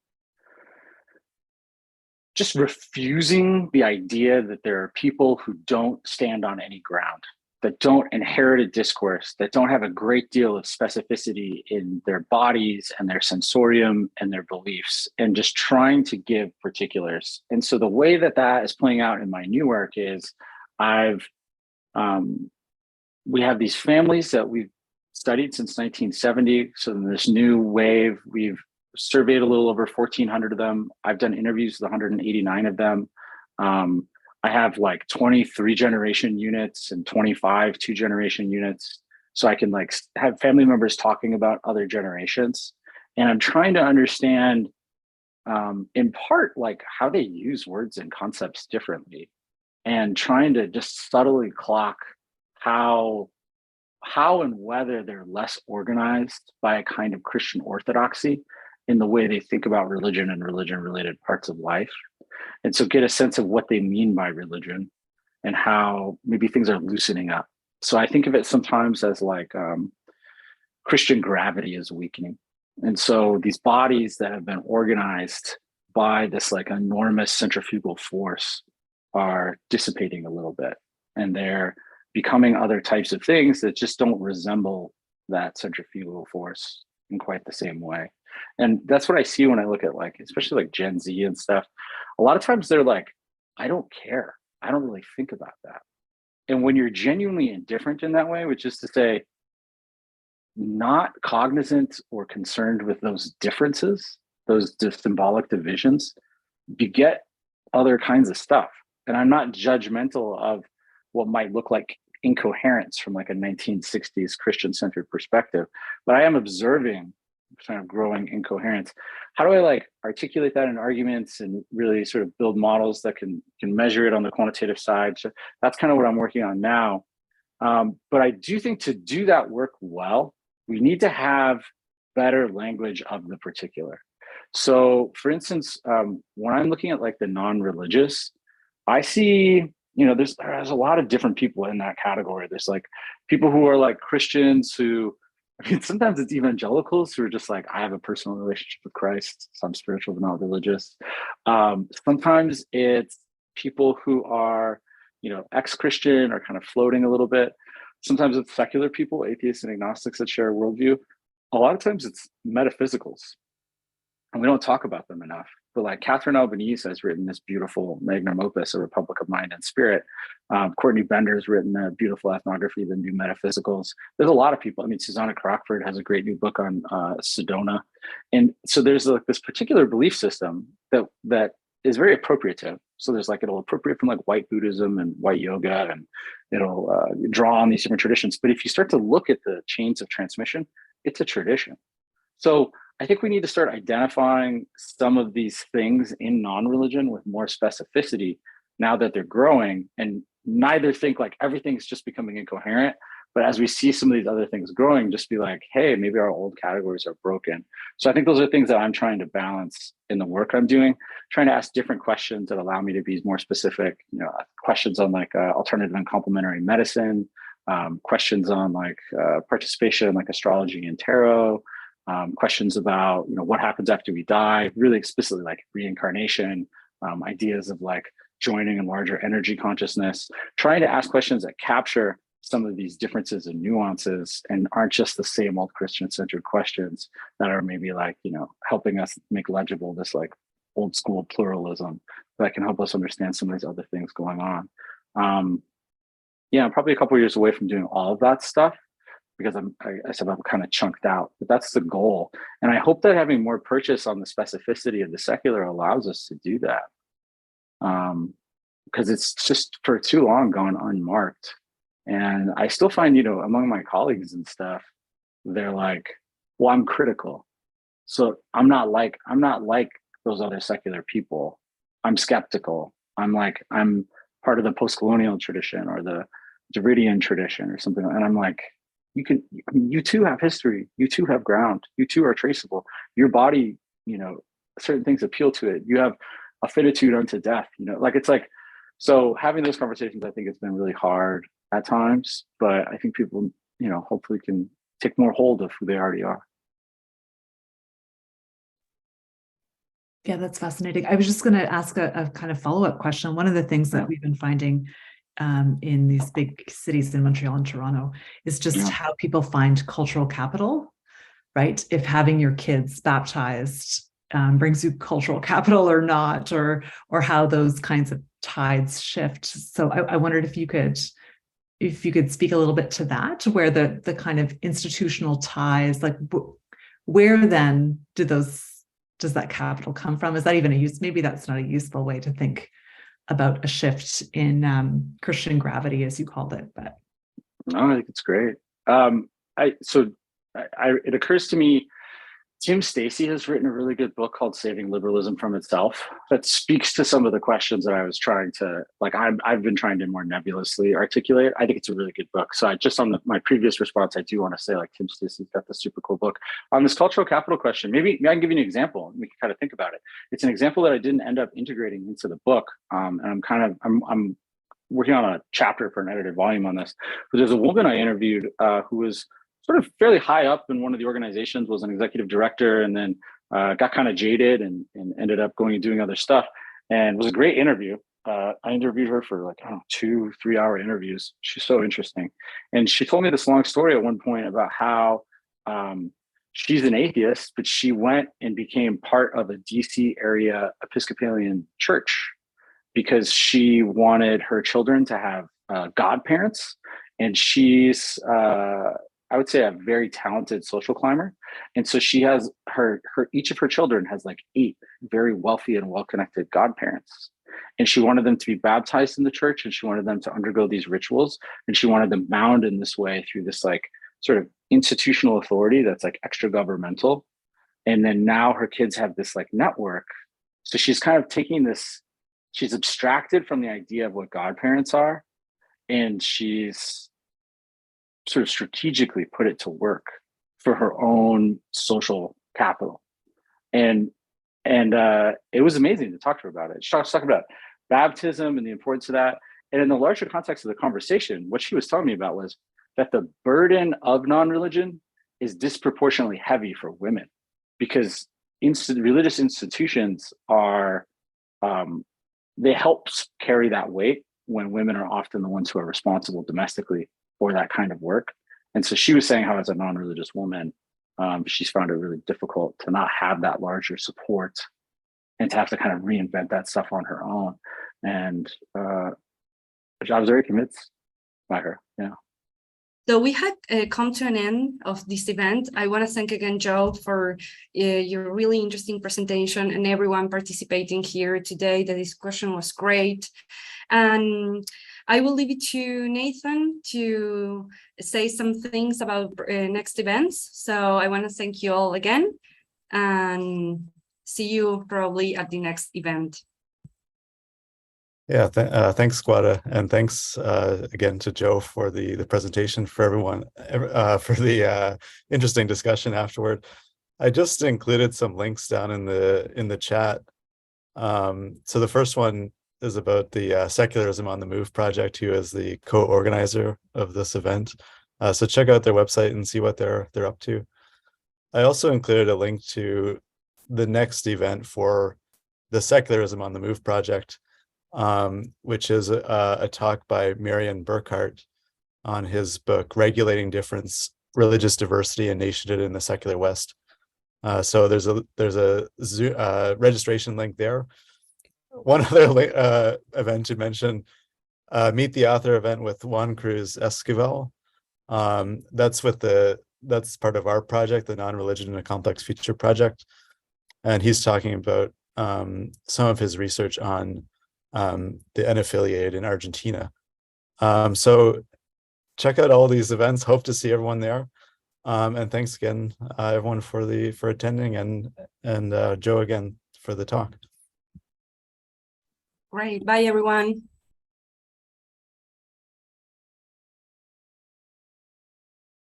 S2: just refusing the idea that there are people who don't stand on any ground, that don't inherit a discourse, that don't have a great deal of specificity in their bodies and their sensorium and their beliefs, and just trying to give particulars. And so the way that is playing out in my new work is we have these families that we've studied since 1970. So in this new wave, we've surveyed a little over 1,400 of them. I've done interviews with 189 of them. I have like 23 generation units and 25 two-generation units. so I can like have family members talking about other generations. And I'm trying to understand, in part, like how they use words and concepts differently, and trying to just subtly clock how and whether they're less organized by a kind of Christian orthodoxy in the way they think about religion and religion-related parts of life. And so get a sense of what they mean by religion and how maybe things are loosening up. So I think of it sometimes as like Christian gravity is weakening. And so these bodies that have been organized by this like enormous centrifugal force are dissipating a little bit, and they're becoming other types of things that just don't resemble that centrifugal force in quite the same way. And that's what I see when I look at like, especially like Gen Z and stuff. A lot of times they're like, I don't care. I don't really think about that. And when you're genuinely indifferent in that way, which is to say, not cognizant or concerned with those differences, those symbolic divisions, you get other kinds of stuff. And I'm not judgmental of what might look like incoherence from like a 1960s Christian-centered perspective, but I am observing kind of growing incoherence. How do I like articulate that in arguments and really sort of build models that can measure it on the quantitative side? So that's kind of what I'm working on now. But I do think to do that work well, we need to have better language of the particular. So for instance, when I'm looking at like the non-religious, I see, you know, there's a lot of different people in that category. There's like people who are like Christians who, I mean, sometimes it's evangelicals who are just like, I have a personal relationship with Christ, so I'm spiritual but not religious. Sometimes it's people who are, you know, ex-Christian or kind of floating a little bit. Sometimes it's secular people, atheists and agnostics that share a worldview. A lot of times it's metaphysicals, and we don't talk about them enough. But like Catherine Albanese has written this beautiful magnum opus, A Republic of Mind and Spirit. Courtney Bender's written a beautiful ethnography, The New Metaphysicals. There's a lot of people. I mean, Susanna Crockford has a great new book on Sedona. And so there's like this particular belief system that is very appropriative. So there's like, it'll appropriate from like white Buddhism and white yoga, and it'll draw on these different traditions. But if you start to look at the chains of transmission, it's a tradition. So I think we need to start identifying some of these things in non-religion with more specificity now that they're growing, and neither think like everything's just becoming incoherent, but as we see some of these other things growing, just be like, hey, maybe our old categories are broken. So I think those are things that I'm trying to balance in the work I'm doing, trying to ask different questions that allow me to be more specific, you know, questions on like alternative and complementary medicine, questions on like participation in like astrology and tarot, questions about, you know, what happens after we die, really explicitly like reincarnation, ideas of like joining in larger energy consciousness, trying to ask questions that capture some of these differences and nuances and aren't just the same old Christian-centered questions that are maybe like, you know, helping us make legible this like old school pluralism that can help us understand some of these other things going on. Yeah, I'm probably a couple of years away from doing all of that stuff, because I said I'm kind of chunked out, but that's the goal. And I hope that having more purchase on the specificity of the secular allows us to do that. Because it's just for too long gone unmarked. And I still find, you know, among my colleagues and stuff, they're like, well, I'm critical. So I'm not like those other secular people. I'm skeptical. I'm part of the post-colonial tradition or the Dravidian tradition or something. And I'm like, you too have history, you too have ground, you too are traceable. Your body, you know, certain things appeal to it. You have a finitude unto death, you know, like it's like, so having those conversations, I think it's been really hard at times, but I think people, you know, hopefully can take more hold of who they already are.
S3: Yeah, that's fascinating. I was just going to ask a kind of follow-up question. One of the things that we've been finding in these big cities in Montreal and Toronto is just how people find cultural capital, right? If having your kids baptized brings you cultural capital or not, or how those kinds of tides shift. So I wondered if you could speak a little bit to that, where the kind of institutional ties, like where then does that capital come from? Is that even a use? Maybe that's not a useful way to think about a shift in Christian gravity, as you called it, but.
S2: No, I think it's great. It occurs to me, Tim Stacy has written a really good book called Saving Liberalism from Itself that speaks to some of the questions that I was trying to, I've been trying to more nebulously articulate. I think it's a really good book. So my previous response, I do want to say, Tim Stacy's got this super cool book on this cultural capital question. Maybe I can give you an example and we can kind of think about it. It's an example that I didn't end up integrating into the book. And I'm working on a chapter for an edited volume on this, but there's a woman I interviewed who was sort of fairly high up in one of the organizations, was an executive director, and then got kind of jaded and ended up going and doing other stuff. And it was a great interview. I interviewed her for 2-3 hour interviews. She's so interesting. And she told me this long story at one point about how she's an atheist, but she went and became part of a DC area Episcopalian church because she wanted her children to have godparents. And she's I would say a very talented social climber. And so she has each of her children has 8 very wealthy and well-connected godparents. And she wanted them to be baptized in the church, and she wanted them to undergo these rituals. And she wanted them bound in this way through this sort of institutional authority that's extra governmental. And then now her kids have this network. So she's kind of taking this, she's abstracted from the idea of what godparents are. And she's sort of strategically put it to work for her own social capital. And it was amazing to talk to her about it. She was talking about baptism and the importance of that. And in the larger context of the conversation, what she was telling me about was that the burden of non-religion is disproportionately heavy for women, because religious institutions are, they help carry that weight when women are often the ones who are responsible domestically for that kind of work. And so she was saying how, as a non-religious woman, she's found it really difficult to not have that larger support and to have to kind of reinvent that stuff on her own. And I was very convinced by her. Yeah.
S1: So we had come to an end of this event. I want to thank again, Joe, for your really interesting presentation and everyone participating here today. The discussion was great. And I will leave it to Nathan to say some things about next events. So I want to thank you all again and see you probably at the next event.
S7: Yeah, thanks, Squada, and thanks again to Joe for the presentation, for everyone for the interesting discussion afterward. I just included some links down in the chat. So the first one is about the Secularism on the Move project, who is the co-organizer of this event. So check out their website and see what they're up to. I also included a link to the next event for the Secularism on the Move project, which is a talk by Marian Burkhart on his book, Regulating Difference, Religious Diversity and Nationhood in the Secular West. So there's a registration link there. One other event to mention, Meet the Author event with Juan Cruz Esquivel. That's part of our project, the Non-Religion in a Complex Future project. And he's talking about some of his research on the unaffiliated in Argentina. So check out all these events. Hope to see everyone there. And thanks again, everyone, for attending, and Joe again for the talk.
S1: Great. Bye, everyone.